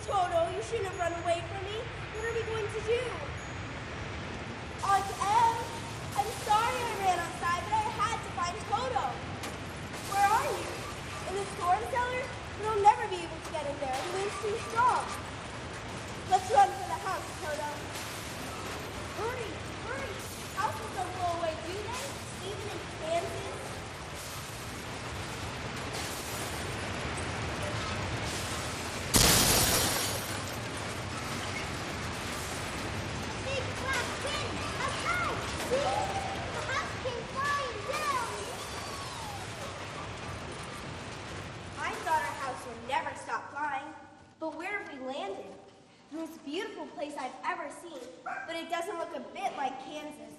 Toto, you shouldn't have run away from me. What are we going to do? Aunt Em, I'm sorry I ran outside, but I had to find Toto. Where are you? In the storm cellar? We'll never be able to get in there. The wind's too strong. Let's run for the house, Toto. Hurry, hurry. Houses don't blow away, do they? Even in Kansas? Big black wind! Up high! See? The house came flying down! I thought our house would never stop flying. But where have we landed? The most beautiful place I've ever seen, but it doesn't look a bit like Kansas.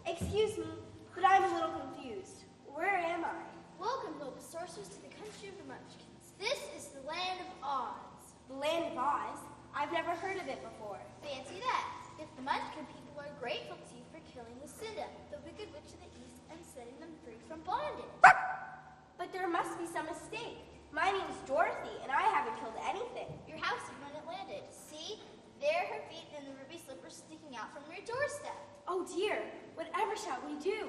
Excuse me, but I'm a little confused. Where am I? Welcome, noble sorcerers, to the country of the Munchkins. This is the land of Oz. The land of Oz? I've never heard of it before. Fancy that. If the Munchkin people are grateful to you for killing Lucinda, the wicked witch of the East, and setting them free from bondage. But there must be some mistake. My name's Dorothy, and I haven't killed anything. Your house is when it landed. See? There her feet and the ruby slippers sticking out from your doorstep. Oh dear, whatever shall we do?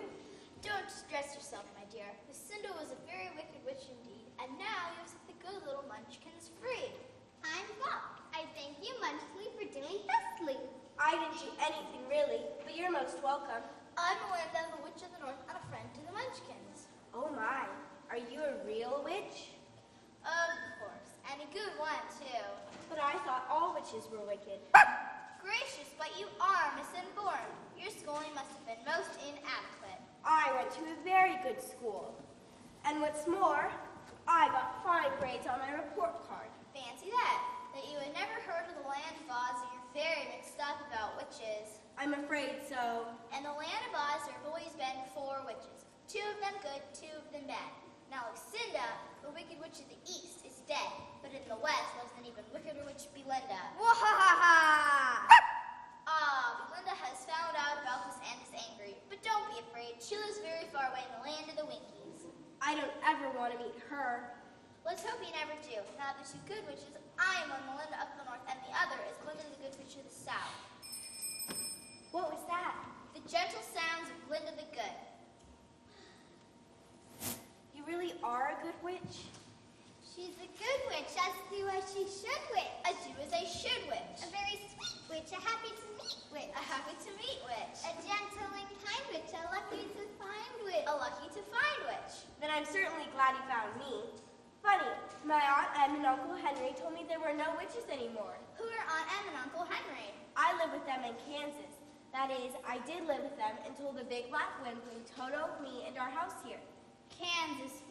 Don't stress yourself, my dear. Lucinda was a very wicked witch indeed, and now you have set the good little Munchkins free. I'm Buck. I thank you, Munchkin, for doing bestly. I didn't do anything really, but you're most welcome. I'm Melinda, the Witch of the North, and a friend to the Munchkins. Oh my, are you a real witch? Of course, and a good one, too. But I thought all witches were wicked. Gracious, but you are misinformed. Your schooling must have been most inadequate. I went to a very good school. And what's more, I got fine grades on my report card. Fancy that you had never heard of the land of Oz and you're very mixed up about witches. I'm afraid so. In the land of Oz, there have always been 4 witches. 2 of them good, 2 of them bad. Now Lucinda, the wicked witch of the East, is dead, but in the West lives an even wickeder witch, Belinda. Wahahaha! Belinda has found out about this and is angry. But don't be afraid, she lives very far away in the land of the Winkies. I don't ever want to meet her. Let's hope you never do. Now the 2 good witches, I am one Melinda of the North, and the other is Belinda the good witch of the South. What was that? The gentle sounds of Belinda the good. You really are a good witch? She's a good witch, as do as she should witch. A do as I should witch. A very sweet witch, a happy to meet witch. A happy to meet witch. A gentle and kind witch, a lucky to find witch. A lucky to find witch. Then I'm certainly glad you found me. Funny, my Aunt Em and Uncle Henry told me there were no witches anymore. Who are Aunt Em and Uncle Henry? I live with them in Kansas. That is, I did live with them until the big black wind blew Toto, me, and our house here. Kansas,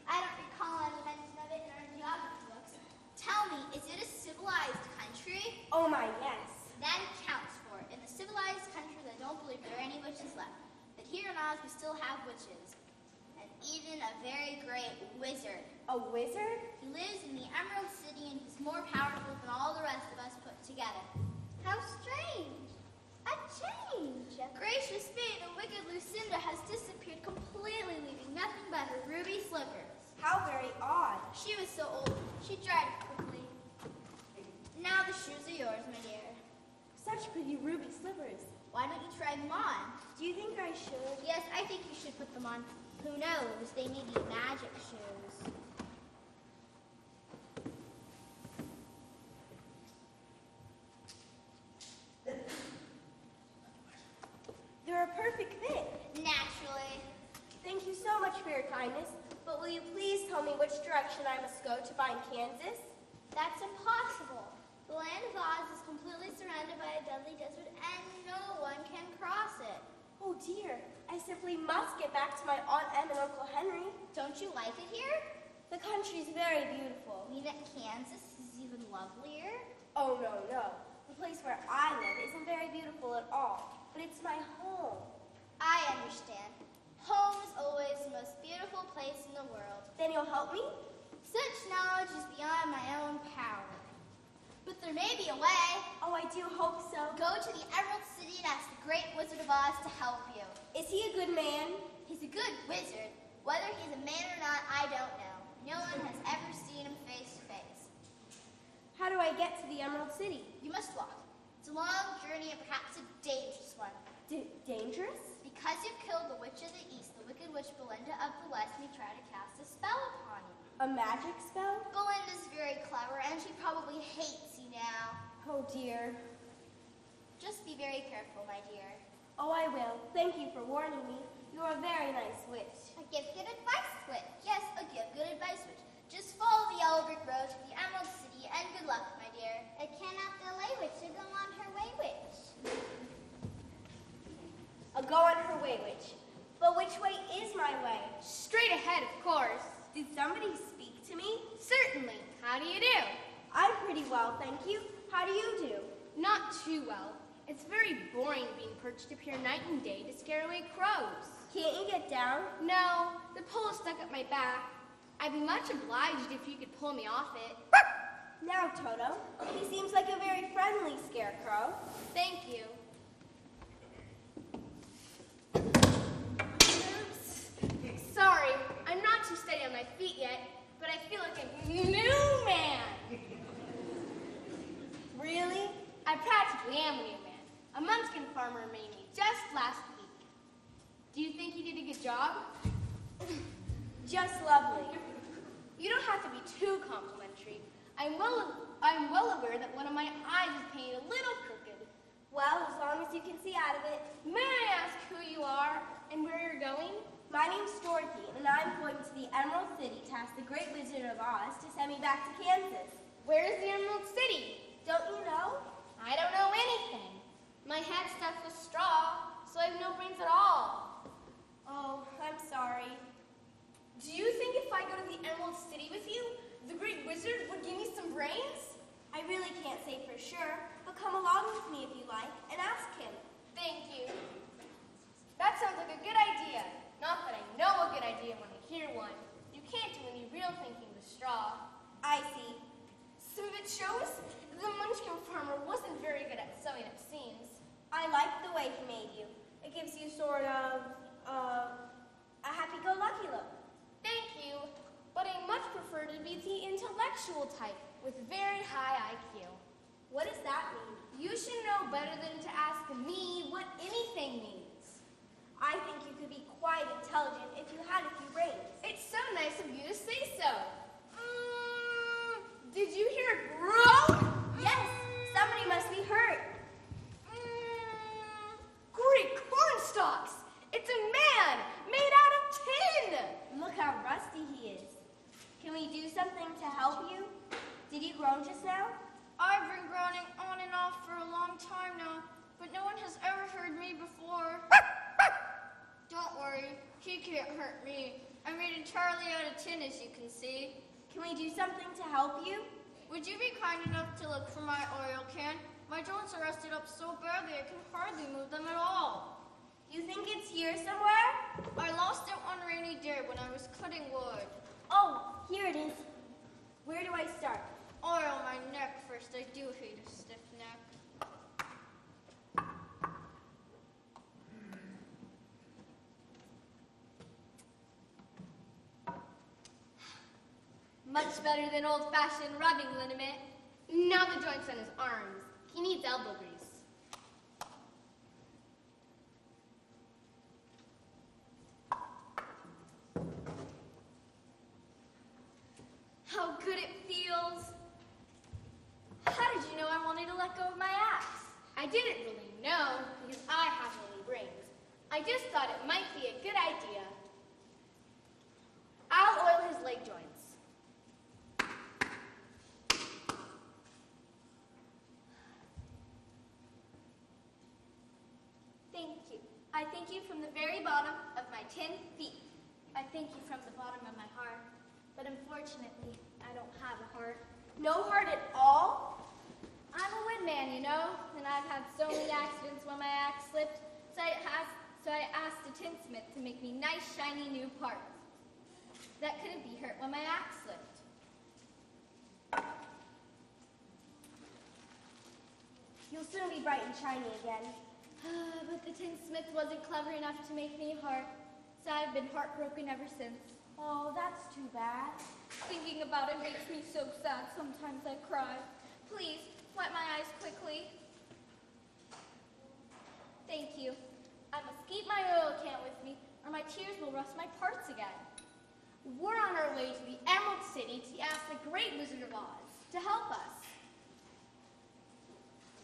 I don't recall any mention of it in our geography books. Tell me, is it a civilized country? Oh my, yes. That counts for it. In the civilized country, I don't believe there are any witches left. But here in Oz, we still have witches. And even a very great wizard. A wizard? He lives in the Emerald City and he's more powerful than all the rest of us put together. How strange. A change. Gracious fate, the wicked Lucinda has disappeared completely, leaving nothing but her ruby slippers. How very odd. She was so old, she dried quickly. Now the shoes are yours, my dear. Such pretty ruby slippers. Why don't you try them on? Do you think I should? Yes, I think you should put them on. Who knows? They may be magic shoes. They're a perfect fit. Naturally. Thank you so much for your kindness, but will you please tell me which direction I must go to find Kansas? That's impossible. The land of Oz is completely surrounded by a deadly desert and no one can cross it. Oh dear, I simply must get back to my Aunt Em and Uncle Henry. Don't you like it here? The country's very beautiful. You mean that Kansas is even lovelier? Oh no, no. The place where I live isn't very beautiful at all, but it's my home. I understand. Home is always the most beautiful place in the world. Then you'll help me? Such knowledge is beyond my own power. But there may be a way. Oh, I do hope so. Go to the Emerald City and ask the Great Wizard of Oz to help you. Is he a good man? He's a good wizard. Whether he's a man or not, I don't know. No one has ever seen him face to face. How do I get to the Emerald City? You must walk. It's a long journey and perhaps a dangerous one. Dangerous? Because you've killed the Witch of the East, the Wicked Witch Belinda of the West may try to cast a spell upon you. A magic spell? Belinda's very clever, and she probably hates you now. Oh dear. Just be very careful, my dear. Oh, I will. Thank you for warning me. You're a very nice witch. A give good advice witch. Yes, a give good advice witch. Just follow the yellow brick road to the Emerald City, and good luck, my dear. I cannot delay witch to go on her way, witch. I'll go on her way, witch. But which way is my way? Straight ahead, of course. Did somebody speak to me? Certainly. How do you do? I'm pretty well, thank you. How do you do? Not too well. It's very boring being perched up here night and day to scare away crows. Can't you get down? No, the pole is stuck up my back. I'd be much obliged if you could pull me off it. Now, Toto, he seems like a very friendly scarecrow. Thank you. Sorry, I'm not too steady on my feet yet, but I feel like a new man. Really? I practically am a new man. A Munchkin farmer made me just last week. Do you think he did a good job? Just lovely. You don't have to be too complimentary. I'm well aware that one of my eyes is painted a little crooked. Well, as long as you can see out of it. May I ask who you are and where you're going? My name's Dorothy, and I'm going to the Emerald City to ask the Great Wizard of Oz to send me back to Kansas. Where is the Emerald City? Don't you know? I don't know anything. My head's stuffed with straw, so I have no brains at all. Oh, I'm sorry. Do you think if I go to the Emerald City with you, the Great Wizard would give me some brains? I really can't say for sure, but come along with me if you like and ask him. Thank you. That sounds like a good idea. Not that I know a good idea when I hear one. You can't do any real thinking with straw. I see. Some of it shows the Munchkin farmer wasn't very good at sewing up seams. I like the way he made you. It gives you sort of, a happy-go-lucky look. Thank you, but I much prefer to be the intellectual type with very high IQ. What does that mean? You should know better than to ask me what anything means. I think you could be quite intelligent if you had a few brains. It's so nice of you to say so. Did you hear a groan? Yes, somebody must be hurt. Great cornstalks! It's a man made out of tin! Look how rusty he is. Can we do something to help you? Did you groan just now? I've been groaning on and off for a long time now, but no one has ever heard me before. Don't worry, he can't hurt me. I'm made entirely out of tin, as you can see. Can we do something to help you? Would you be kind enough to look for my oil can? My joints are rusted up so badly I can hardly move them at all. You think it's here somewhere? I lost it one rainy day when I was cutting wood. Oh, here it is. Where do I start? Oil my neck first. I do hate a stiff neck. Much better than old-fashioned rubbing liniment. Now the joints on his arms. He needs elbow grease. How good it feels. How did you know I wanted to let go of my axe? I didn't really know, because I have any brains. I just thought it might be a good idea. I'll oil his leg joints. Thank you. I thank you from the very bottom of my 10 feet. I thank you from the bottom of my heart. But unfortunately, I don't have a heart. No heart at all? I'm a woodman, you know, and I've had so many accidents when my axe slipped, so I asked a tinsmith to make me nice, shiny new parts that couldn't be hurt when my axe slipped. You'll soon be bright and shiny again. But the tinsmith wasn't clever enough to make me a heart, so I've been heartbroken ever since. Oh, that's too bad. Thinking about it makes me so sad. Sometimes I cry. Please, wipe my eyes quickly. Thank you. I must keep my oil can with me, or my tears will rust my parts again. We're on our way to the Emerald City to ask the Great Wizard of Oz to help us.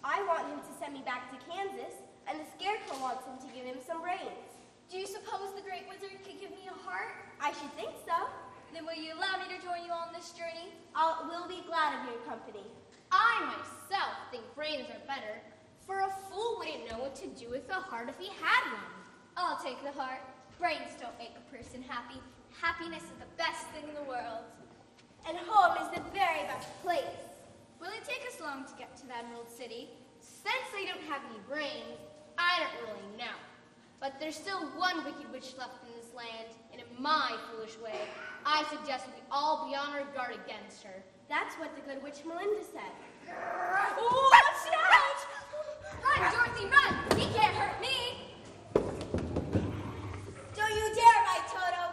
I want him to send me back to Kansas, and the Scarecrow wants him to give him some brains. Do you suppose the Great Wizard could give me a heart? I should think so. Then will you allow me to join you on this journey? We'll be glad of your company. I myself think brains are better, for a fool wouldn't know what to do with a heart if he had one. I'll take the heart. Brains don't make a person happy. Happiness is the best thing in the world. And home is the very best place. Will it take us long to get to the Emerald City? Since they don't have any brains, I don't really know. But there's still one wicked witch left in this land, and in my foolish way, I suggest we all be on our guard against her. That's what the good witch Melinda said. Watch out! Run, Dorothy, run! He can't hurt me! Don't you dare, my Toto!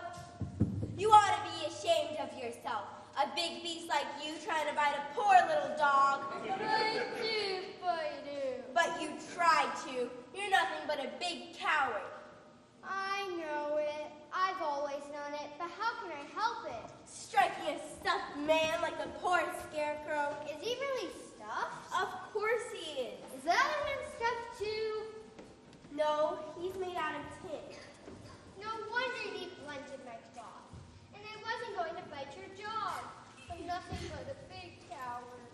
You ought to be ashamed of yourself. A big beast like you trying to bite a poor little dog. I do. But you tried to. You're nothing but a big coward. I know it. I've always known it, but how can I help it? Striking a stuffed man like the poor Scarecrow. Is he really stuffed? Of course he is. Is the other one stuffed too? No, he's made out of tin. No wonder he blunted my claw. And I wasn't going to bite your jaw. I'm nothing but a big coward.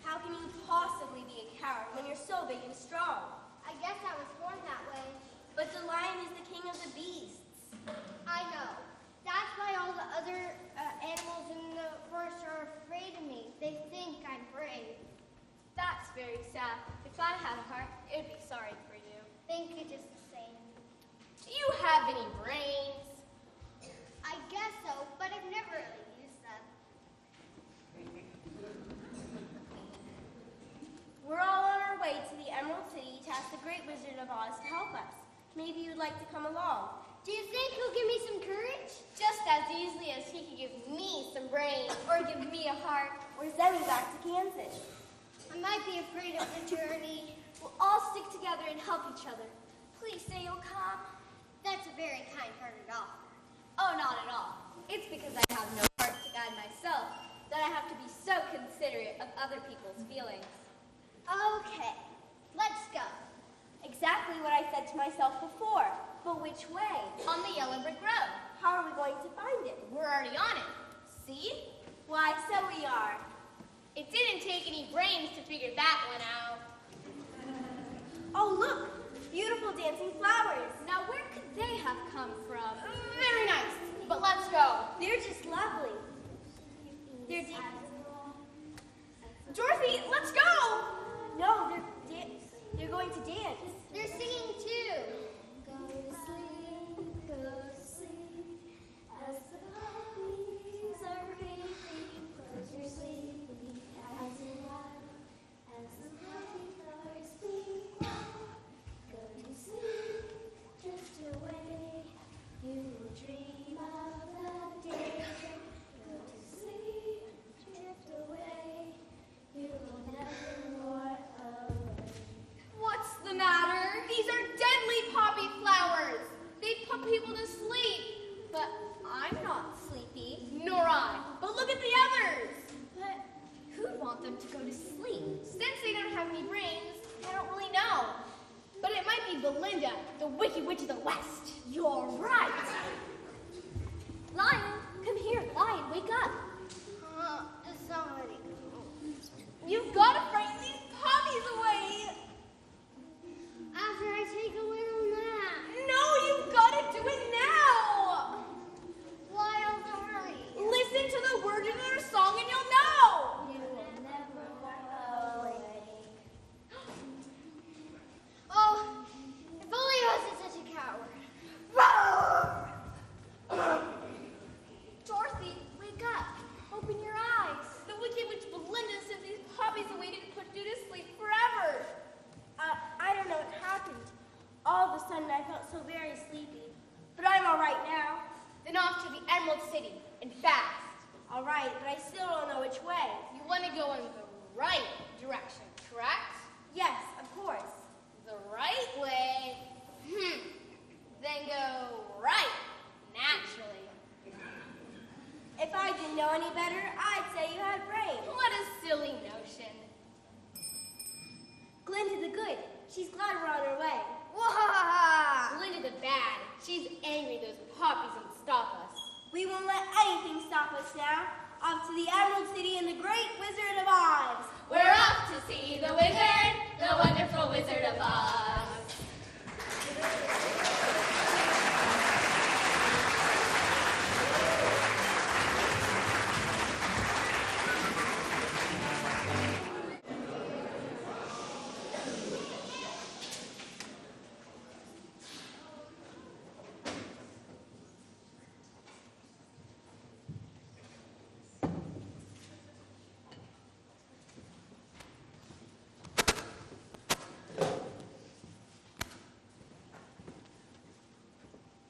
How can you possibly be a coward when you're so big and strong? I guess I was born that way. But the lion is the king of the beasts. I know. That's why all the other animals in the forest are afraid of me. They think I'm brave. That's very sad. If I had a heart, I'd be sorry for you. Thank you just the same. Do you have any brains? I guess so, but I've never really used them. We're all on our way to the Emerald City to ask the Great Wizard of Oz to help us. Maybe you'd like to come along. Do you think he'll give me some courage? Just as easily as he could give me some brains or give me a heart. Or send me back to Kansas. I might be afraid of the journey. We'll all stick together and help each other. Please say you'll come. That's a very kind-hearted offer. Oh, not at all. It's because I have no heart to guide myself that I have to be so considerate of other people's feelings. Okay, let's go. Exactly what I said to myself before. But which way? On the yellow brick road. How are we going to find it? We're already on it. See? Why, so we are. It didn't take any brains to figure that one out. Oh, look! Beautiful dancing flowers. Now, where could they have come from? Very nice, but let's go. They're just lovely. They're Dorothy, let's go! No, they're going to dance. They're singing too. Go to sleep, as the poppies are weeping, close your sleeping eyes and laugh, as the poppy flowers speak. Go to sleep, drift away, you will dream of the day. Go to sleep, drift away, you will never more away. What's the matter? These are deadly poppy flowers. They put people to sleep. But I'm not sleepy. Nor I. But look at the others. But who'd want them to go to sleep? Since they don't have any brains, I don't really know. But it might be Belinda, the Wicked Witch of the West. You're right. Lion, come here. Lion, wake up. Does somebody go? You've got to frighten these poppies away. After I take a little nap. No, you've got to do it now. Why all the hurry? Listen to the words of their song and you'll know. You will never walk away. Oh, if only I wasn't such a coward. Dorothy, wake up. Open your eyes. The Wicked Witch Belinda sent these poppies away to put you to sleep forever. I don't know what happened. All of a sudden, I felt so very sleepy. But I'm all right now. Then off to the Emerald City, and fast. All right, but I still don't know which way. You want to go on the right. direction, correct? Yes, of course. The right way? Then go right, naturally. If I didn't know any better, I'd say you had brains. What a silly notion. Glinda the good. She's glad we're on her way. Wahaha! Glinda the bad. She's angry those poppies won't stop us. We won't let anything stop us now. Off to the Emerald City and the Great Wizard of Oz. We're off to see the wizard, the wonderful Wizard of Oz.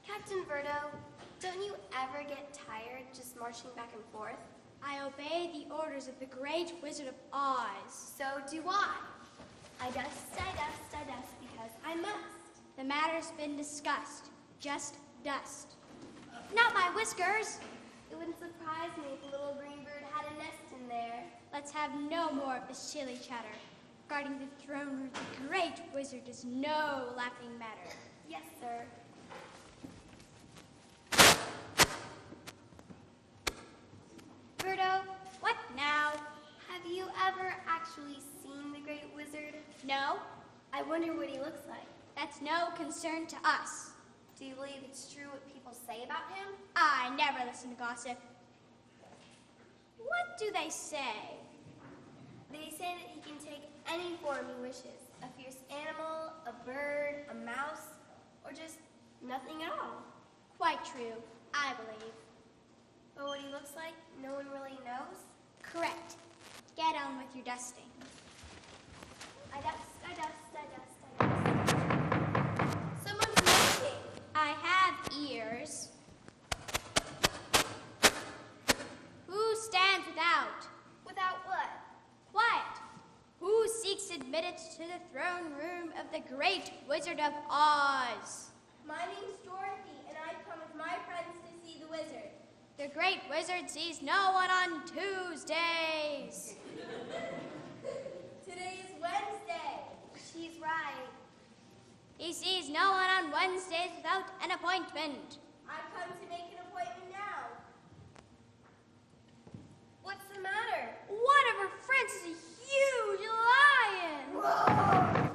Captain Verdo, don't you ever get tired just marching back and forth? I obey the orders of the Great Wizard of Oz. So do I. I dust because I must. The matter's been discussed. Just dust. Not my whiskers. It wouldn't surprise me if a little green bird had a nest in there. Let's have no more of this silly chatter. Guarding the throne room of the Great Wizard is no laughing matter. Yes, sir. Birdo, what now? Have you ever actually seen the Great Wizard? No, I wonder what he looks like. that's no concern to us. Do you believe it's true what people say about him? I never listen to gossip. What do they say? They say that he can take any form he wishes. A fierce animal, a bird, a mouse, or just nothing at all. Quite true, I believe. But what he looks like, no one really knows. Correct. Get on with your dusting. I dust. Someone's knocking. I have ears. Who stands without? Without what? Quiet. Who seeks admittance to the throne room of the Great Wizard of Oz? My name's Dorothy, and I've come with my friends to see the wizard. The Great Wizard sees no one on Tuesdays. Today is Wednesday. She's right. He sees no one on Wednesdays without an appointment. I've come to make an appointment now. What's the matter? One of her friends is a huge lion. Whoa!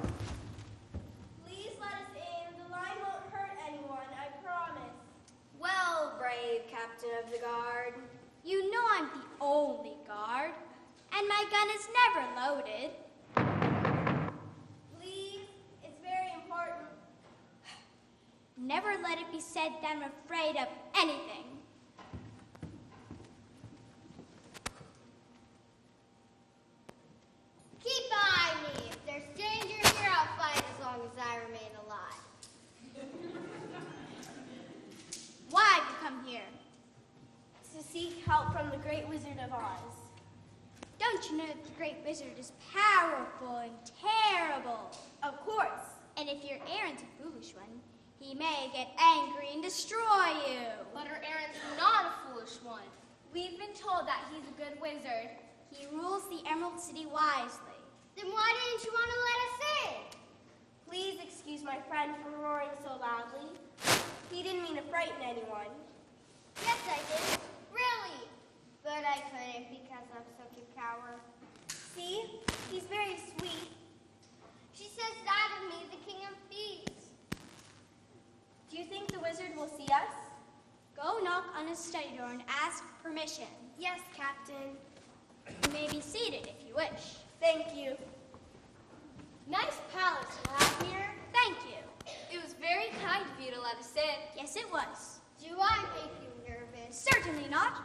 Please let us in. The line won't hurt anyone, I promise. Well, brave Captain of the Guard. You know I'm the only guard, and my gun is never loaded. Please, it's very important. Never let it be said that I'm afraid of anything. Keep behind me. If there's danger here, I'll fight as long as I remain alive. Why have you come here? To seek help from the Great Wizard of Oz. Don't you know that the Great Wizard is powerful and terrible? Of course. And if your errand's a foolish one, he may get angry and destroy you. But our errand's not a foolish one. We've been told that he's a good wizard. He rules the Emerald City wisely. Then why didn't you want to let us in? Please excuse my friend for roaring so loudly. He didn't mean to frighten anyone. Yes, I did. Really. But I couldn't because I'm such a coward. See? He's very sweet. She says that of me, the king of thieves. Do you think the wizard will see us? Go knock on his study door and ask permission. Yes, Captain. You may be seated if you wish. Thank you. Nice palace you have here. Thank you. It was very kind of you to let us in. Yes, it was. Do I make you nervous? Certainly not.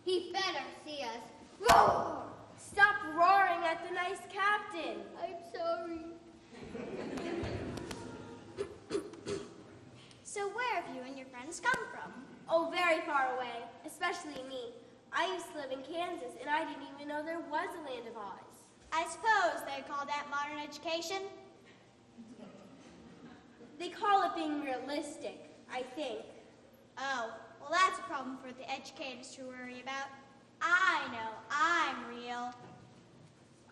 He better see us. Roar! Stop roaring at the nice captain. I'm sorry. So where have you and your friends come from? Oh, very far away, especially me. I used to live in Kansas, and I didn't even know there was a land of Oz. I suppose they call that modern education. They call it being realistic, I think. Oh, well, that's a problem for the educators to worry about. I know, I'm real.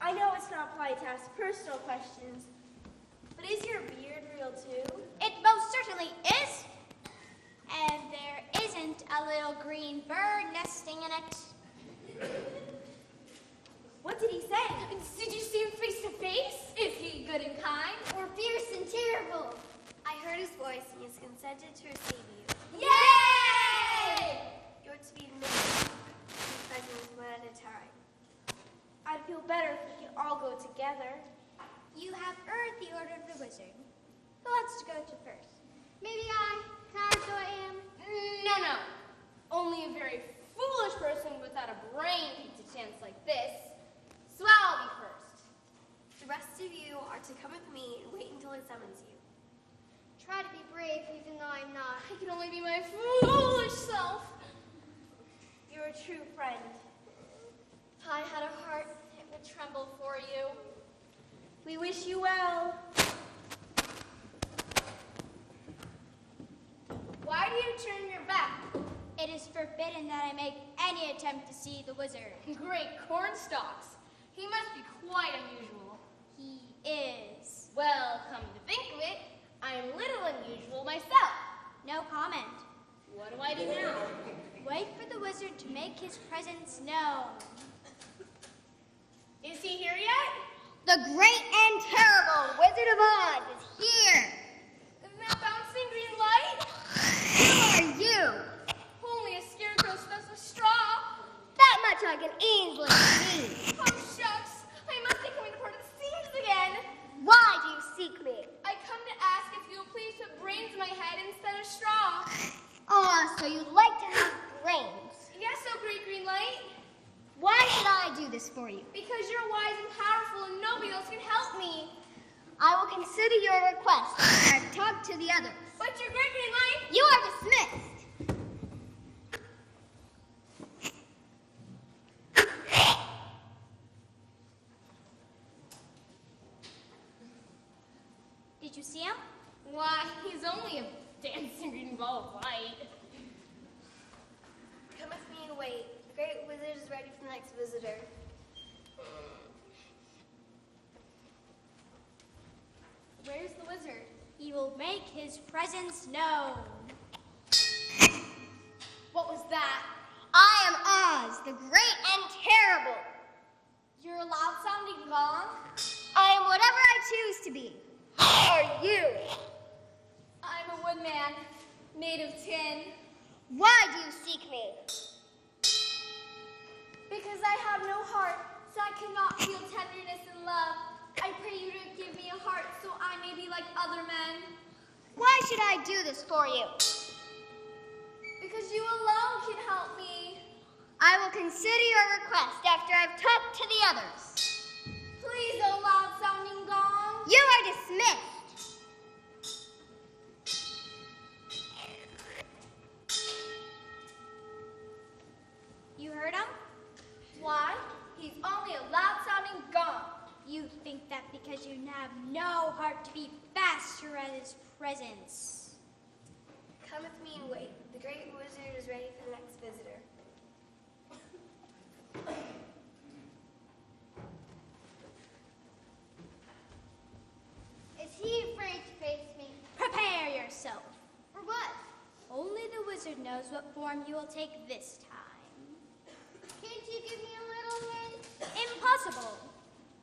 I know it's not polite to ask personal questions, but is your beard real too? It most certainly is. And there isn't a little green bird nesting in it. What did he say? Did you see him face to face? Is he good and kind or fierce and terrible? I heard his voice and he has consented to receive you. Yay! You're to be missed presents one at a time. I'd feel better if we could all go together. You have earned the Order of the Wizard. Who wants to go to first? Maybe I. Can I go, Anne? No. Only a very foolish person without a brain takes a chance like this. So I'll be first. The rest of you are to come with me and wait until he summons you. Try to be brave even though I'm not. I can only be my foolish self. You're a true friend. If I had a heart, it would tremble for you. We wish you well. Why do you turn your back? It is forbidden that I make any attempt to see the wizard. Great cornstalks. He must be quite unusual. He is. Well, come to think of it, I'm a little unusual myself. No comment. What do I do now? Wait for the wizard to make his presence known. Is he here yet? The great and terrible Wizard of Oz is here. Is that bouncing green light? Who are you? Only a scarecrow smells of straw. That much I can easily see. Oh, shucks. I must be coming to part of the scenes again. Why do you seek me? I come to ask if you'll please put brains in my head instead of straw. Oh, so you'd like to have brains. Yes, oh great green light. Why should I do this for you? Because you're wise and powerful and nobody else can help me. I will consider your request and talk to the others. But your great green light. You are dismissed. Did you see him? Why, he's only a dancing green ball of light. Come with me and wait. The great wizard is ready for the next visitor. Where's the wizard? He will make his presence known. What was that? I am Oz, the great and terrible. You're a loud-sounding gong? I am whatever I choose to be. Who are you? I'm a woodman, made of tin. Why do you seek me? Because I have no heart, so I cannot feel tenderness and love. I pray you to give me a heart so I may be like other men. Why should I do this for you? Because you alone can help me. I will consider your request after I've talked to the others. Please, oh loud-sounding gong. You are dismissed. You heard him? Why? He's only a loud-sounding gong. You think that because you have no heart to beat faster at his presence. Come with me and wait. The great wizard is ready for the next visitor. Is he afraid to face me? Prepare yourself. For what? Only the wizard knows what form you will take this time. Can't you give me a little hint? Impossible.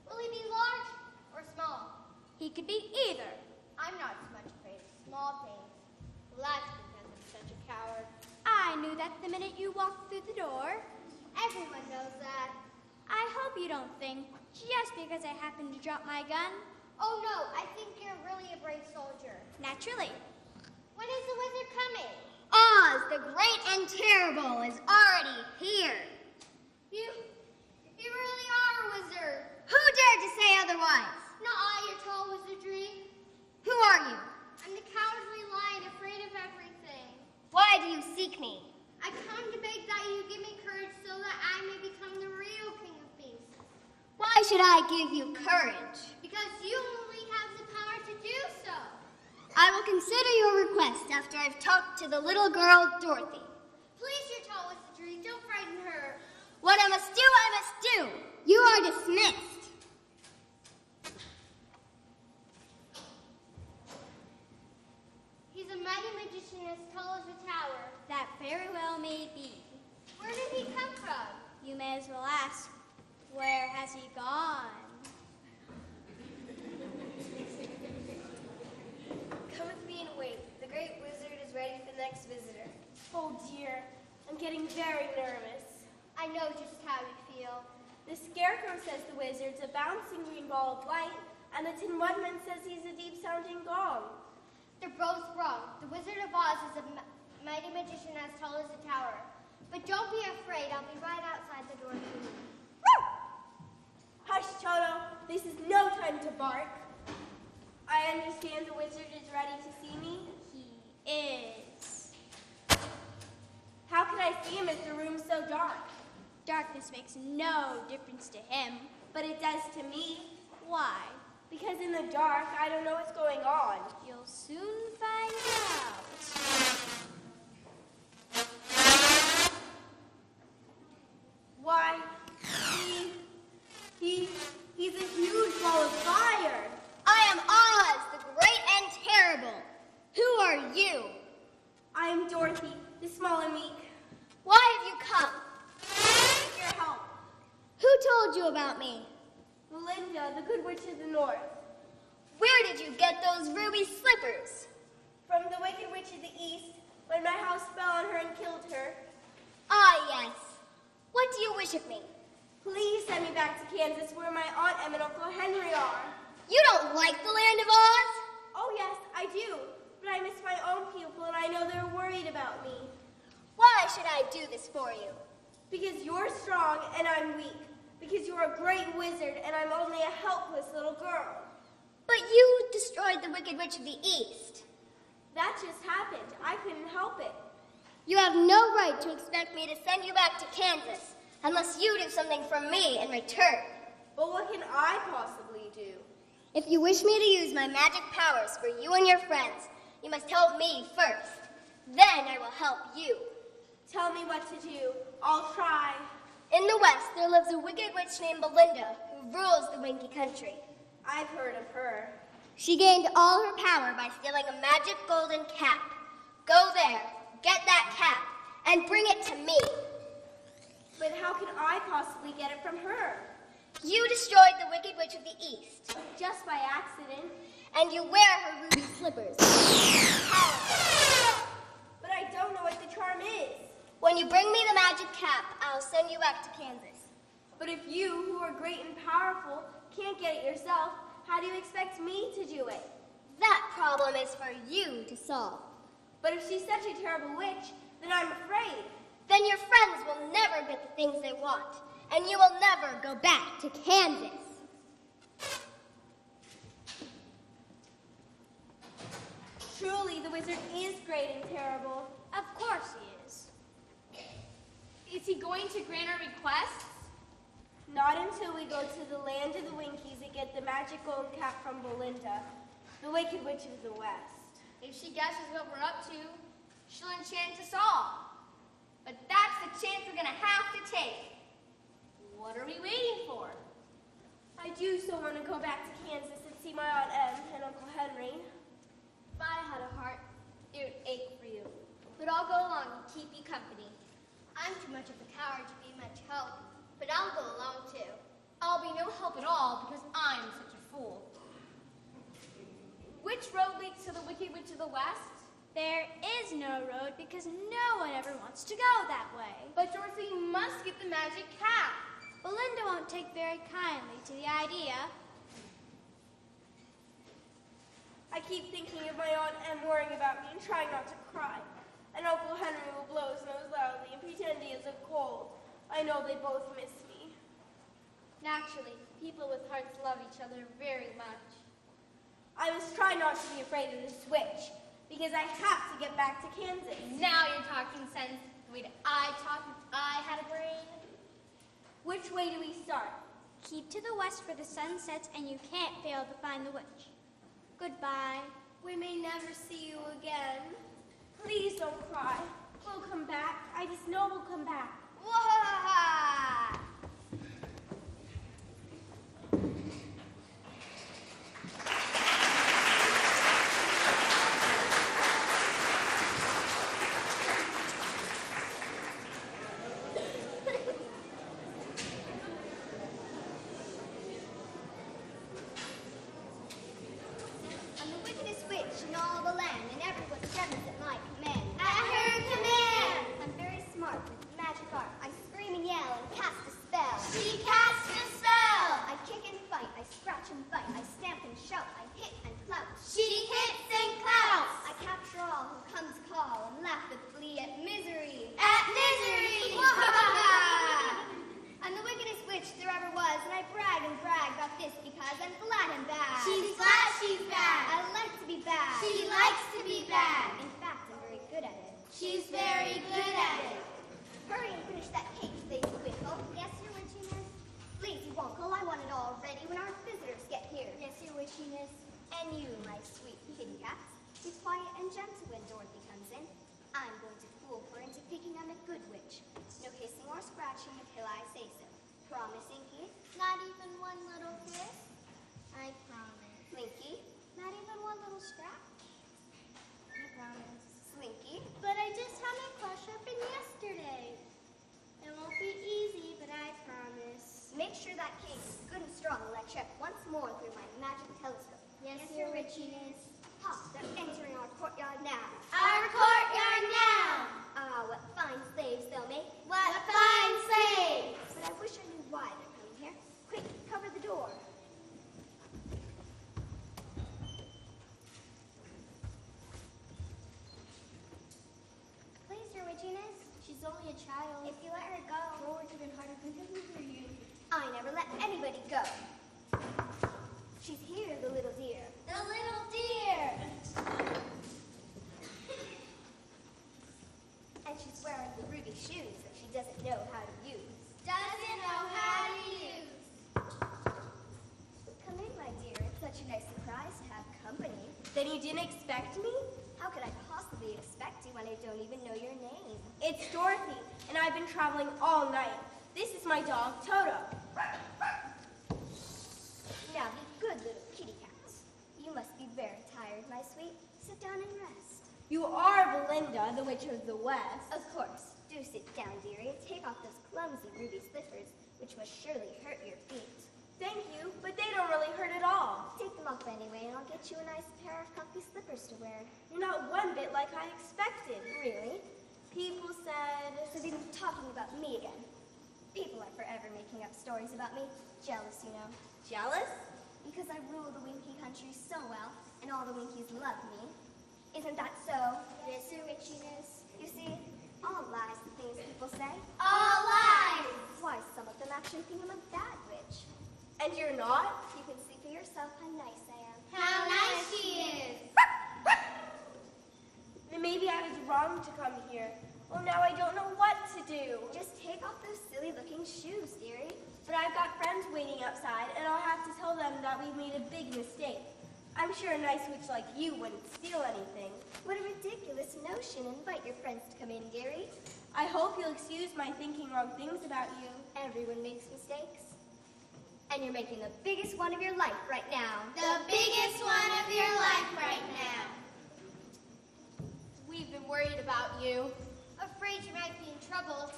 Will he be large or small? He could be either. I'm not so much afraid of small things. Well, that's because I'm such a coward. I knew that the minute you walked through the door. Everyone knows that. I hope you don't think, just because I happened to drop my gun. Oh no, I think you're really a brave soldier. Naturally. When is the wizard coming? Oz, the great and terrible, is already here. You really are a wizard. Who dared to say otherwise? Not I, your tall wizardry. Who are you? I'm the cowardly lion, afraid of everything. Why do you seek me? I come to beg that you give me courage so that I may become the real king of beasts. Why Why should I give you courage? Because you only have the power to do so. I will consider your request after I've talked to the little girl, Dorothy. Please, your tall wizardry, don't frighten her. What I must do, I must do. You are dismissed. He's a mighty magician as tall as a tower. That very well may be. Where did he come from? You may as well ask, where has he gone? Come with me and wait. The great wizard is ready for the next visitor. Oh dear, I'm getting very nervous. I know just how you feel. The Scarecrow says the wizard's a bouncing green ball of light, and the Tin Woodman says he's a deep-sounding gong. They're both wrong. The Wizard of Oz is a mighty magician as tall as a tower. But don't be afraid. I'll be right outside the door soon. Hush, Toto. This is no time to bark. I understand the wizard is ready to see me. He is. How can I see him if the room's so dark? Darkness makes no difference to him. But it does to me. Why? Because in the dark, I don't know what's going on. You'll soon find out. Why, he's a huge ball of fire. I am Oz, the great and terrible. Who are you? I am Dorothy, the small and meek. Why have you come? With your help. Who told you about me? Melinda, the good witch of the north. Where did you get those ruby slippers? From the wicked witch of the east, when my house fell on her and killed her. Ah, yes. What do you wish of me? Please send me back to Kansas where my Aunt Em and Uncle Henry are. You don't like the land of Oz? Oh yes, I do. But I miss my own people and I know they're worried about me. Why should I do this for you? Because you're strong and I'm weak. Because you're a great wizard and I'm only a helpless little girl. But you destroyed the Wicked Witch of the East. That just happened. I couldn't help it. You have no right to expect me to send you back to Kansas unless you do something for me in return. But what can I possibly do? If you wish me to use my magic powers for you and your friends, you must help me first. Then I will help you. Tell me what to do. I'll try. In the West, there lives a wicked witch named Belinda who rules the Winky Country. I've heard of her. She gained all her power by stealing a magic golden cap. Go there, get that cap, and bring it to me. But how can I possibly get it from her? You destroyed the Wicked Witch of the East. Just by accident. And you wear her ruby slippers. But I don't know what the charm is. When you bring me the magic cap, I'll send you back to Kansas. But if you, who are great and powerful, can't get it yourself, how do you expect me to do it? That problem is for you to solve. But if she's such a terrible witch, then I'm afraid. Then your friends will never get the things they want, and you will never go back to Kansas. Truly, the wizard is great and terrible. Of course he is. Is he going to grant our requests? Not until we go to the land of the Winkies and get the magic golden cap from Belinda, the wicked witch of the West. If she guesses what we're up to, she'll enchant us all. But that's the chance we're going to have to take. What are we waiting for? I do so want to go back to Kansas and see my Aunt Em and Uncle Henry. If I had a heart, it would ache for you. But I'll go along and keep you company. I'm too much of a coward to be much help, but I'll go along too. I'll be no help at all because I'm such a fool. Which road leads to the Wicked Witch of the West? There is no road because no one ever wants to go that way. But Dorothy must get the magic cap. Belinda won't take very kindly to the idea. I keep thinking of my Aunt Em worrying about me and trying not to cry. And Uncle Henry will blow his nose loudly and pretend he isn't cold. I know they both miss me. Naturally, people with hearts love each other very much. I must try not to be afraid of this witch, because I have to get back to Kansas. Now you're talking sense. The way that I talk if I had a brain. Which way do we start? Keep to the west where the sun sets and you can't fail to find the witch. Goodbye. We may never see you again. Please don't cry. We'll come back. I just know we'll come back. Wah-ha-ha! I'm the wickedest witch in all the land, and everyone trembles at my command. At her command! I'm very smart with magic art. I scream and yell and cast a spell. She casts a spell! I kick and fight, I scratch and bite, I stamp and shout, I hit and clout. She hits and clouts! I capture all who come to call and laugh and flee at misery. At misery! I'm the wickedest witch there ever was, and I brag about this because I'm glad I'm bad. She's glad she's bad. I like to be bad. She likes to be bad. In fact, I'm very good at it. She's very good at it. Hurry and finish that cake, Lazy Winkle. Yes, Your Witchiness. Lazy Wunkle, I want it all ready when our visitors get here. Yes, Your Witchiness. And you, my sweet kitty cats, be quiet and gentle when Dorothy comes in. I'm going to fool her into thinking I'm a good witch. No hissing or scratching until I say so. Promise, Inky? Not even one little kiss? I promise. Slinky? Not even one little scratch? I promise. Slinky? But I just had my crush up in yesterday. It won't be easy, but I promise. Make sure that cake is good and strong while I check once more through my magic telescope. Yes, Your Witchiness. Ha! They're entering our courtyard now. Our courtyard now! Ah, what fine slaves they'll make. What fine slaves! But I wish I knew why they're coming here. Quick, cover the door. Please, Your Witchiness. She's only a child. If you let her go, We'll work even harder for you. I never let anybody go. She's here, the little dear. The little deer! And she's wearing the ruby shoes that she doesn't know how to use. Doesn't know how to use. Come in, my dear. It's such a nice surprise to have company. Then you didn't expect me? How could I possibly expect you when I don't even know your name? It's Dorothy, and I've been traveling all night. This is my dog, Toto. Now be good little kitty cats. You must be very tired, my sweet. Sit down and rest. You are Belinda, the Witch of the West. Of course. Do sit down, dearie, and take off those clumsy ruby slippers, which must surely hurt your feet. Thank you, but they don't really hurt at all. Take them off anyway, and I'll get you a nice pair of comfy slippers to wear. You're not one bit like I expected. Really? People said... So they've been talking about me again. People are forever making up stories about me. Jealous, you know. Jealous? Because I rule the Winky country so well, and all the Winkies love me. Isn't that so? Yes, Your Witchiness. You see, all lies the things people say. All lies! Why, some of them actually think I'm a bad witch. And you're not? You can see for yourself how nice I am. How nice she is! Then maybe I was wrong to come here. Well, now I don't know what to do. Just take off those silly-looking shoes, dearie. But I've got friends waiting outside, and I'll have to tell them that we've made a big mistake. I'm sure a nice witch like you wouldn't steal anything. What a ridiculous notion. Invite your friends to come in, dearie. I hope you'll excuse my thinking wrong things about you. Everyone makes mistakes. And you're making the biggest one of your life right now. The biggest one of your life right now. We've been worried about you. Afraid you might be in trouble.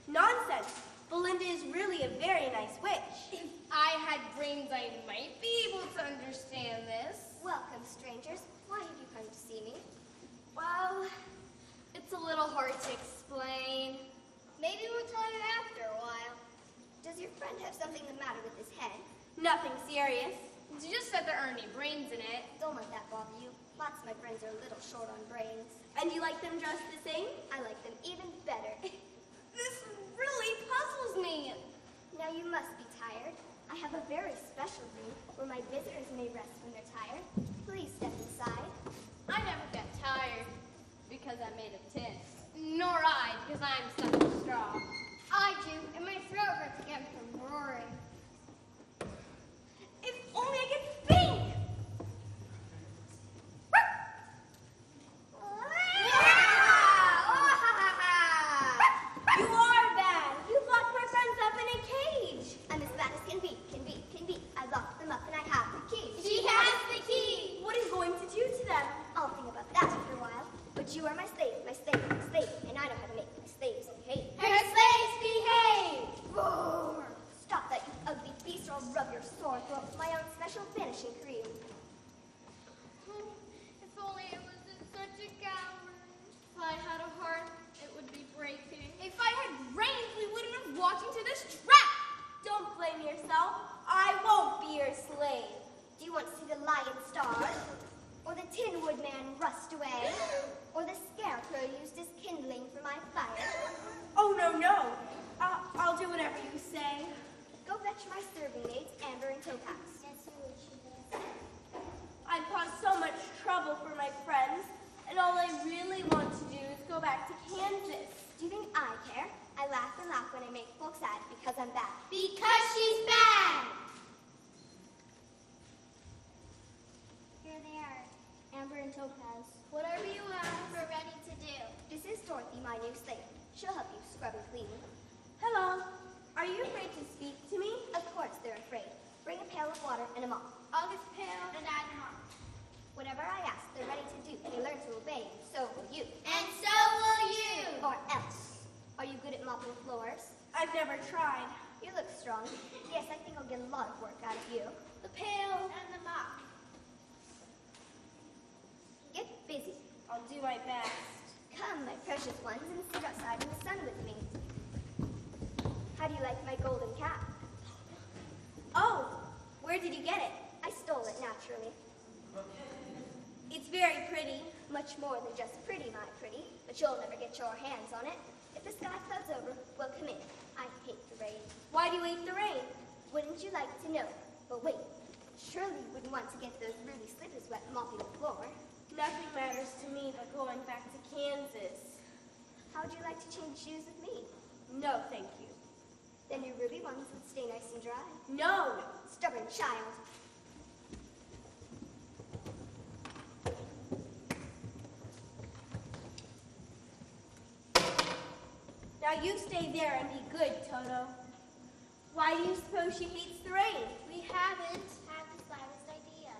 Nonsense! Belinda is really a very nice witch. If I had brains, I might be able to understand this. Welcome, strangers. Why have you come to see me? Well, it's a little hard to explain. Maybe we'll tell you after a while. Does your friend have something the matter with his head? Nothing serious. You just said there aren't any brains in it. Don't let that bother you. Lots of my friends are a little short on brains. And you like them dressed the same? I like them even better. This really puzzles me. Now you must be tired. I have a very special room where my visitors may rest when they're tired. Please step inside. I never get tired because I'm made of tin. Nor I because I'm stuck in straw. I do, and my throat hurts again from roaring. laugh when I make folks sad because I'm bad. Because she's bad. Here they are, Amber and Topaz. Whatever you ask, we're ready to do. This is Dorothy, my new slave. She'll help you scrub and clean. Hello. Are you afraid to speak to me? Of course they're afraid. Bring a pail of water and a mop. I'll get the pail and add them on. Whatever I ask, they're ready to do. They learn to obey, and so will you. And so will you. Or else. Are you good at mopping floors? I've never tried. You look strong. Yes, I think I'll get a lot of work out of you. The pail and the mop. Get busy. I'll do my best. Come, my precious ones, and sit outside in the sun with me. How do you like my golden cap? Oh, where did you get it? I stole it naturally. It's very pretty. Much more than just pretty, my pretty, but you'll never get your hands on it. If the sky clouds over, well, come in. I hate the rain. Why do you hate the rain? Wouldn't you like to know? But wait, surely you wouldn't want to get those ruby slippers wet mopping the floor. Nothing matters to me but going back to Kansas. How'd you like to change shoes with me? No, thank you. Then your ruby ones would stay nice and dry. No. Stubborn child. Now you stay there and be good, Toto. Why do you suppose she hates the rain? We haven't had the slightest idea.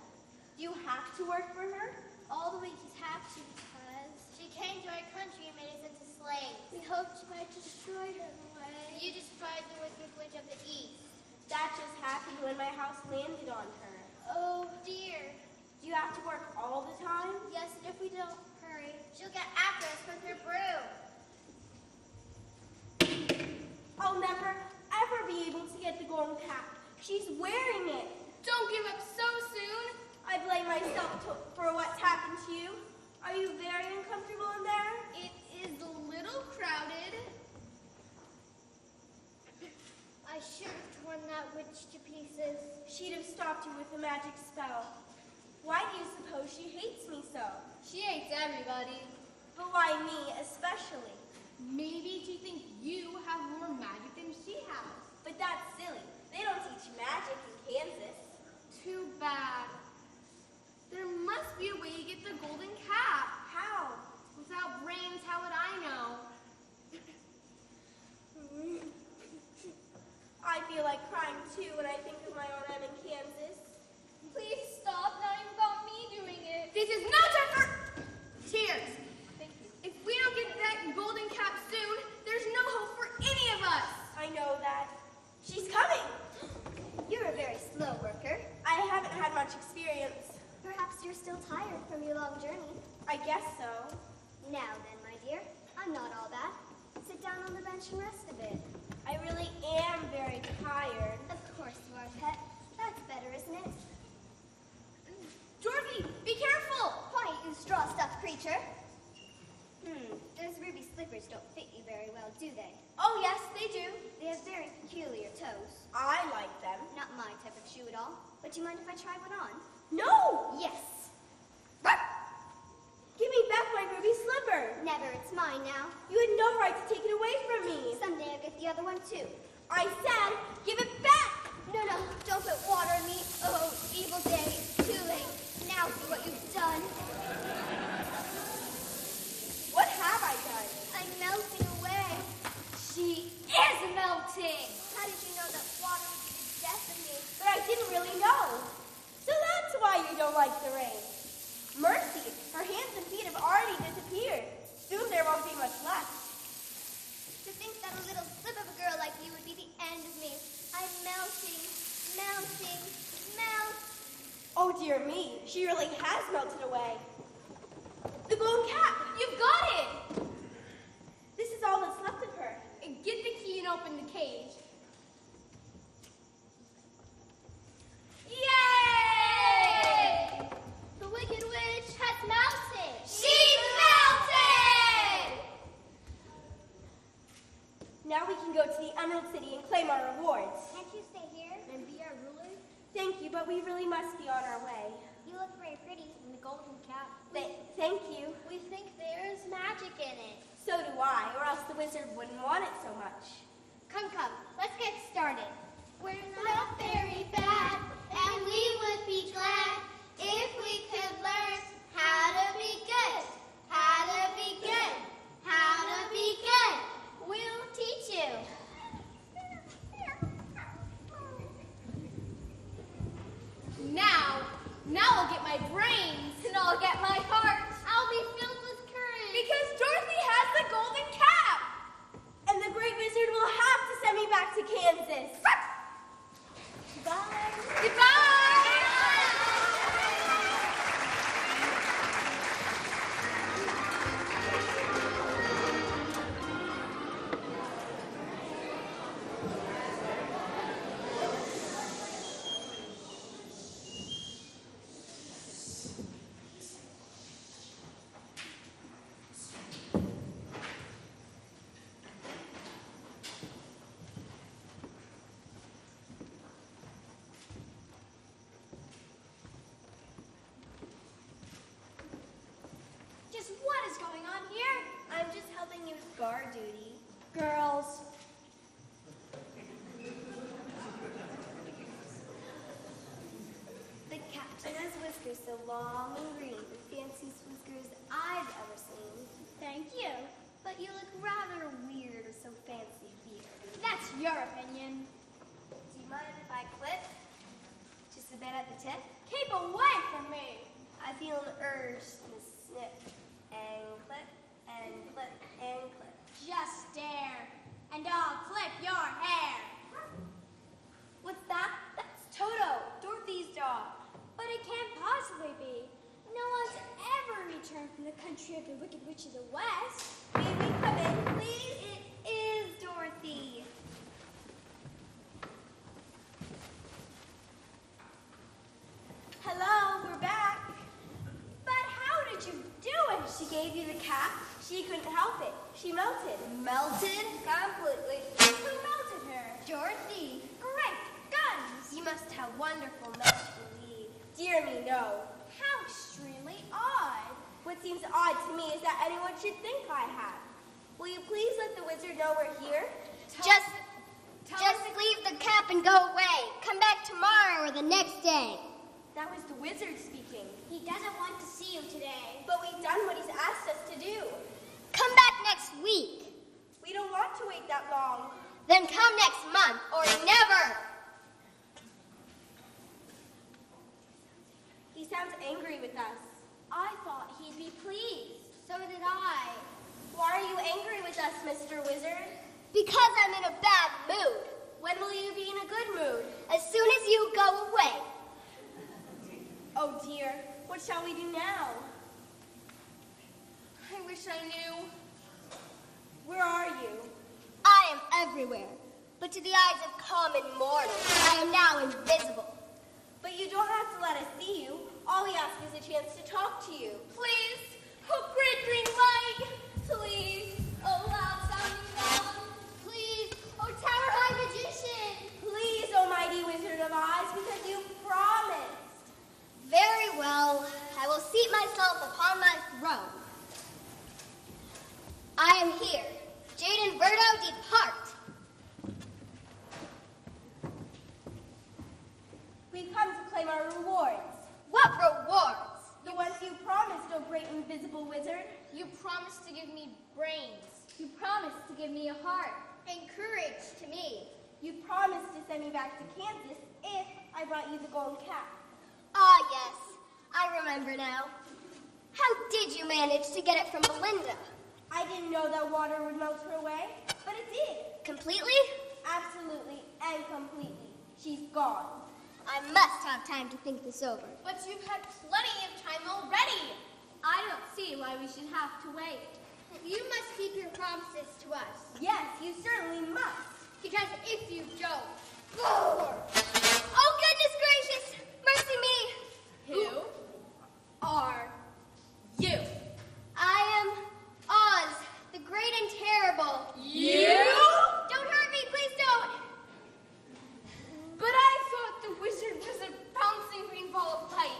Do you have to work for her? All the Winkies have to because she came to our country and made us into slaves. We hoped she might destroy her in a way. You destroyed the Wicked Witch of the East. That just happened when my house landed on her. Oh dear. Do you have to work all the time? Yes, and if we don't hurry, she'll get after us with her broom. I'll never, ever be able to get the golden cap. She's wearing it. Don't give up so soon. I blame myself for what's happened to you. Are you very uncomfortable in there? It is a little crowded. I should have torn that witch to pieces. She'd have stopped you with a magic spell. Why do you suppose she hates me so? She hates everybody. But why me especially? Maybe she thinks you have more magic than she has. But that's silly. They don't teach magic in Kansas. Too bad. There must be a way to get the golden cap. How? Without brains, how would I know? I feel like crying too when I think of my own time in Kansas. Please stop, not even about me doing it. This is no time for tears. Thank you. If we don't get that golden cap soon, there's no hope for any of us. I know that. She's coming. You're a very slow worker. I haven't had much experience. Perhaps you're still tired from your long journey. I guess so. Now then, my dear, I'm not all that. Sit down on the bench and rest a bit. I really am very tired. Of course you are, pet. That's better, isn't it? Dorothy, be careful. Quiet, you straw-stuffed creature. Those ruby slippers don't fit you very well, do they? Oh, yes, they do. They have very peculiar toes. I like them. Not my type of shoe at all. But do you mind if I try one on? No! Yes. Give me back my ruby slipper. Never, it's mine now. You had no right to take it away from me. Someday I'll get the other one too. I said, give it back. No, don't put water on me. Oh, evil day. Too late. Now see what you've done. What have I done? I'm melting away. She is melting. How did you know that water would be the death of me? But I didn't really know. So that's why you don't like the rain. Mercy, her hands and feet have already disappeared. Soon there won't be much left. To think that a little slip of a girl like you would be the end of me. I'm melting, melting, melt. Oh dear me, she really has melted away. The golden cap! You've got it. This is all that's left of her. And get the key and open the cage. Yay! The Wicked Witch has melted. She's melted! Now we can go to the Emerald City and claim our rewards. Can't you stay here and be our ruler? Thank you, but we really must be on our way. You look very pretty in the golden cap. Thank you. We think there's magic in it. So do I, or else the wizard wouldn't want it so much. guard duty. Girls. The captain has whiskers so long and green, the fanciest whiskers I've ever seen. Thank you. But you look rather weird with so fancy beard. That's your opinion. Do you mind if I clip? Just a bit at the tip? Keep away from me. I feel an urge to snip and clip and clip and clip. Just stare, and I'll clip your hair. What's that? That's Toto, Dorothy's dog. But it can't possibly be. No one's ever returned from the country of the Wicked Witch of the West. May we come in, please? It is Dorothy. Hello, we're back. But how did you do it? She gave you the cap. She couldn't help it. She melted. Melted? Completely. Who melted her? Dorothy. Great guns! You must have wonderful magical lead. Dear me, no. How extremely odd. What seems odd to me is that anyone should think I have. Will you please let the wizard know we're here? Just leave the cap and go away. Come back tomorrow or the next day. That was the wizard speaking. He doesn't want to see you today. But we've done what he's asked us to do. Come back next week. We don't want to wait that long. Then come next month or never. He sounds angry with us. I thought he'd be pleased. So did I. Why are you angry with us, Mr. Wizard? Because I'm in a bad mood. When will you be in a good mood? As soon as you go away. Oh dear, what shall we do now? I wish I knew. Where are you? I am everywhere. But to the eyes of common mortals, I am now invisible. But you don't have to let us see you. All we ask is a chance to talk to you. Please, oh great green light, please, oh loud sounding gong, please, oh tower high magician. Please, oh mighty Wizard of Oz, because you promised. Very well. I will seat myself upon my throne. I am here. Jaden Verdo, depart. We've come to claim our rewards. What rewards? The ones you promised, oh great invisible wizard. You promised to give me brains. You promised to give me a heart. And courage to me. You promised to send me back to Kansas if I brought you the golden cap. Ah, yes. I remember now. How did you manage to get it from Belinda? I didn't know that water would melt her away, but it did. Completely? Absolutely and completely. She's gone. I must have time to think this over. But you've had plenty of time already. I don't see why we should have to wait. You must keep your promises to us. Yes, you certainly must. Because if you don't, Oh, goodness gracious! Mercy me! who are you? I am Oz, the great and terrible. You? Don't hurt me, please don't! But I thought the wizard was a bouncing green ball of light.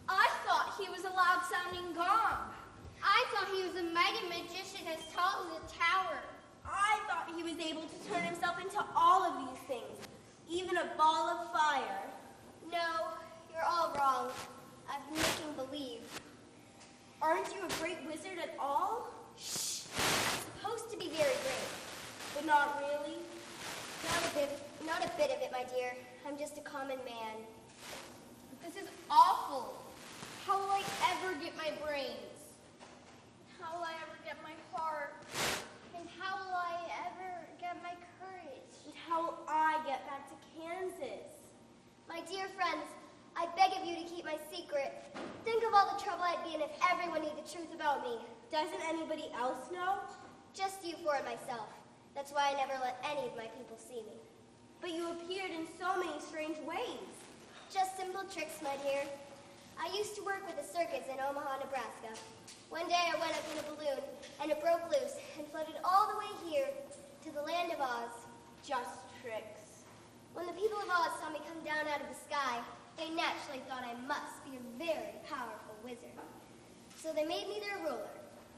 I thought he was a loud-sounding gong. I thought he was a mighty magician as tall as a tower. I thought he was able to turn himself into all of these things, even a ball of fire. No, you're all wrong. I'm making believe. Aren't you a great wizard at all? Shh. I'm supposed to be very great. But not really. Not a bit of it, my dear. I'm just a common man. This is awful. How will I ever get my brains? How will I ever get my heart? And how will I ever get my courage? And how will I get back to Kansas? My dear friends, I beg of you to keep my secret. Think of all the trouble I'd be in if everyone knew the truth about me. Doesn't anybody else know? Just you four and myself. That's why I never let any of my people see me. But you appeared in so many strange ways. Just simple tricks, my dear. I used to work with a circus in Omaha, Nebraska. One day I went up in a balloon, and it broke loose and floated all the way here to the land of Oz. Just tricks. When the people of Oz saw me come down out of the sky, they naturally thought I must be a very powerful wizard. So they made me their ruler.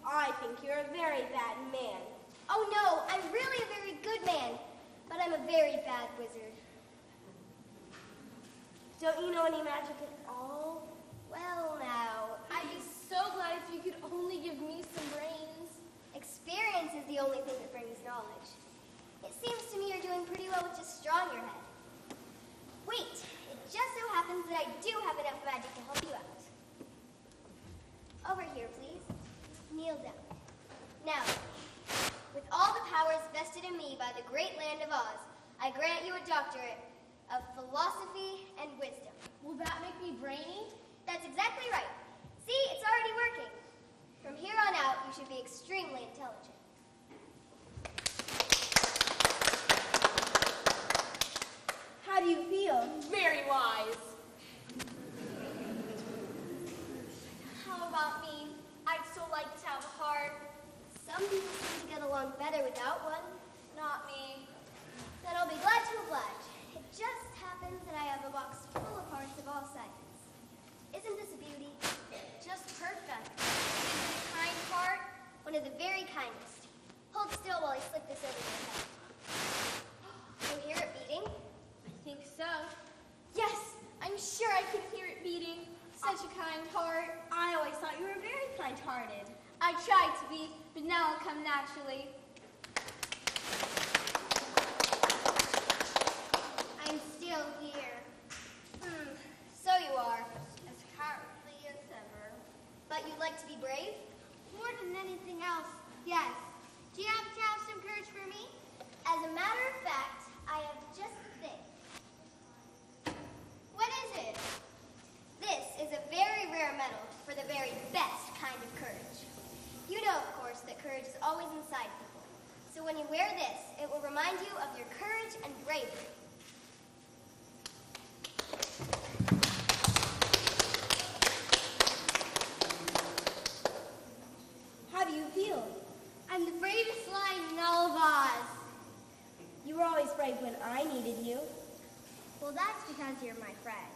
I think you're a very bad man. Oh no, I'm really a very good man, but I'm a very bad wizard. Don't you know any magic at all? Well now, I'd be so glad if you could only give me some brains. experience is the only thing that brings knowledge. It seems to me you're doing pretty well with just straw in your head. Wait, it just so happens that I do have enough magic to help you out. Over here, please. Kneel down. Now, with all the powers vested in me by the great land of Oz, I grant you a doctorate of philosophy and wisdom. Will that make me brainy? That's exactly right. See, it's already working. From here on out, you should be extremely intelligent. How do you feel? Very wise. How about me? I'd so like to have a heart. Some people seem to get along better without one. Not me. Then I'll be glad to oblige. It just happens that I have a box full of hearts of all sizes. Isn't this a beauty? Just perfect. Is it a kind heart? One of the very kindest. Hold still while I slip this over your head. You hear it beating? I think so. Yes! I'm sure I can hear it beating. Such a kind heart. I always thought you were very kind-hearted. I tried to be, but now it'll come naturally. I'm still here. So you are. As cowardly as ever. But you'd like to be brave? More than anything else, yes. Do you happen to have some courage for me? As a matter of fact, I have just the thing. What is it? This is a very rare medal for the very best kind of courage. You know, of course, that courage is always inside people. So when you wear this, it will remind you of your courage and bravery. How do you feel? I'm the bravest lion in all of Oz. You were always brave when I needed you. Well, that's because you're my friend.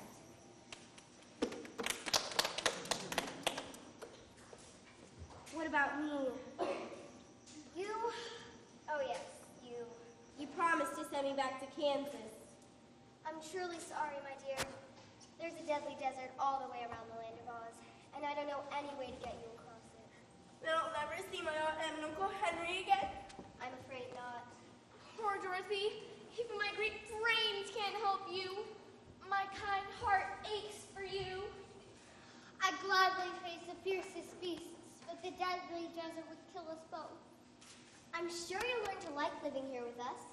What about me? You? Oh yes, you. You promised to send me back to Kansas. I'm truly sorry, my dear. There's a deadly desert all the way around the land of Oz, and I don't know any way to get you across it. Then I'll never see my Aunt Em and Uncle Henry again. I'm afraid not. Poor Dorothy. Even my great brains can't help you. My kind heart aches for you. I'd gladly face the fiercest beasts, but the deadly desert would kill us both. I'm sure you'll learn to like living here with us.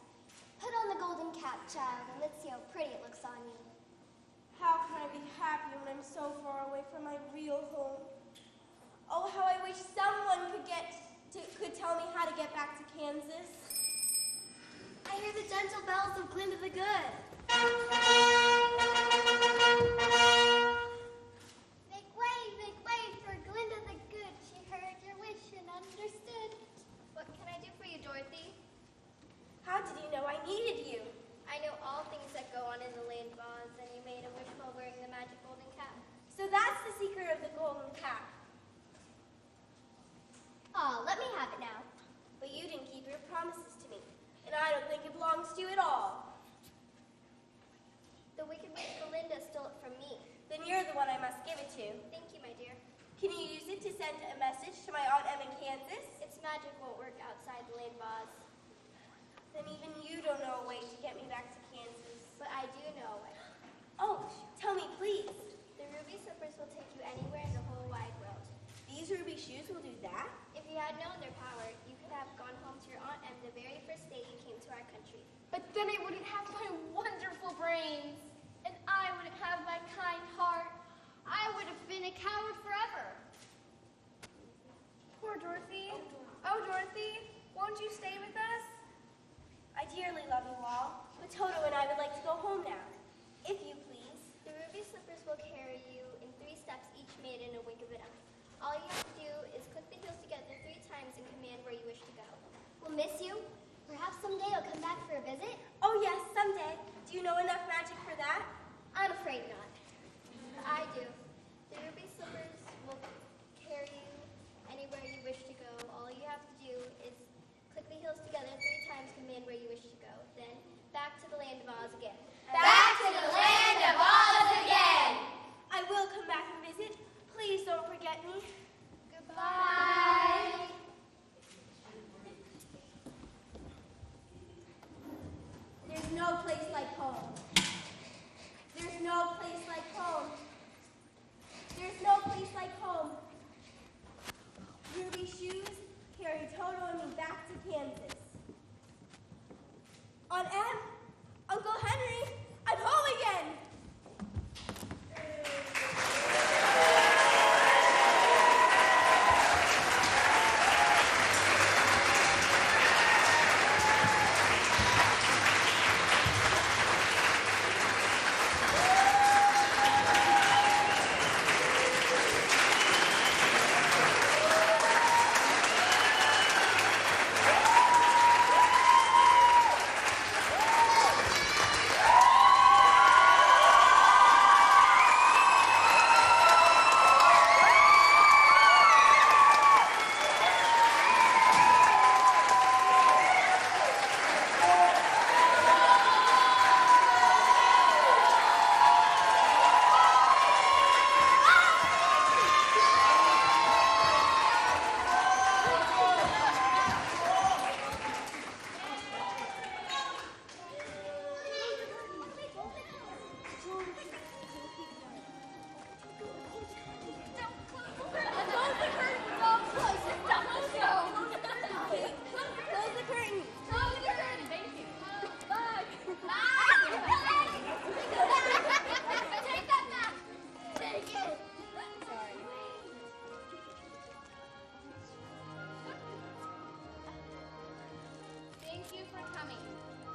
Put on the golden cap, child, and let's see how pretty it looks on you. How can I be happy when I'm so far away from my real home? Oh, how I wish someone could tell me how to get back to Kansas. I hear the gentle bells of Glinda the Good. Make way for Glinda the Good. She heard your wish and understood. What can I do for you, Dorothy? How did you know I needed you? I know all things that go on in the land of Oz, and you made a wish while wearing the magic golden cap. So that's the secret of the golden cap. Aw, let me have it now. But you didn't keep your promises to me, and I don't think it belongs to you at all. The wicked witch Belinda stole it from me. Then you're the one I must give it to. Thank you, my dear. Can you use it to send a message to my Aunt Em in Kansas? Its magic won't work outside the land of Oz. Then even you don't know a way to get me back to Kansas. But I do know it. Oh, tell me, please. The ruby slippers will take you anywhere in the whole wide world. These ruby shoes will do that? If you had known their power, you could have gone home to your Aunt Em the very first day you came to our country. But then I wouldn't have my wonderful brains, and I wouldn't have my kind heart. I would have been a coward forever. Poor Dorothy. Oh, Dorothy, won't you stay with us? I dearly love you all, but Toto and I would like to go home now. If you please. The ruby slippers will carry you in 3 steps, each made in a wink of an eye. All you have to do is click the heels together 3 times and command where you wish to go. We'll miss you. Perhaps someday you'll come back for a visit. Oh yes, someday. Do you know enough magic for that? I'm afraid not. I do. The ruby slippers will carry you anywhere you wish to go. All you have to do is click the heels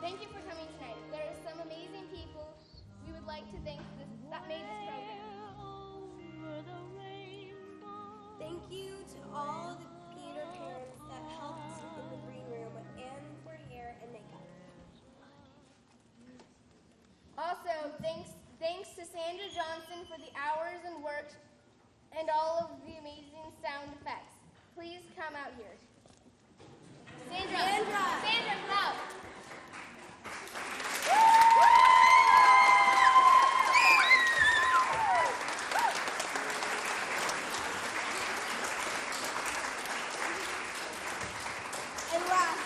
Thank you for coming tonight. There are some amazing people we would like to thank that made this program. Thank you to all the theater parents that helped in the green room and for hair and makeup. Also, thanks to Sandra Johnson for the hours and work and all of the amazing sound effects. Please come out here. Sandra! Sandra, come out! And last,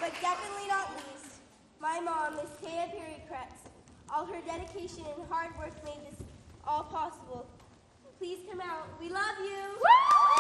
but definitely not least, my mom, Miss Taya Perry-Kretz. All her dedication and hard work made this all possible. Please come out. We love you.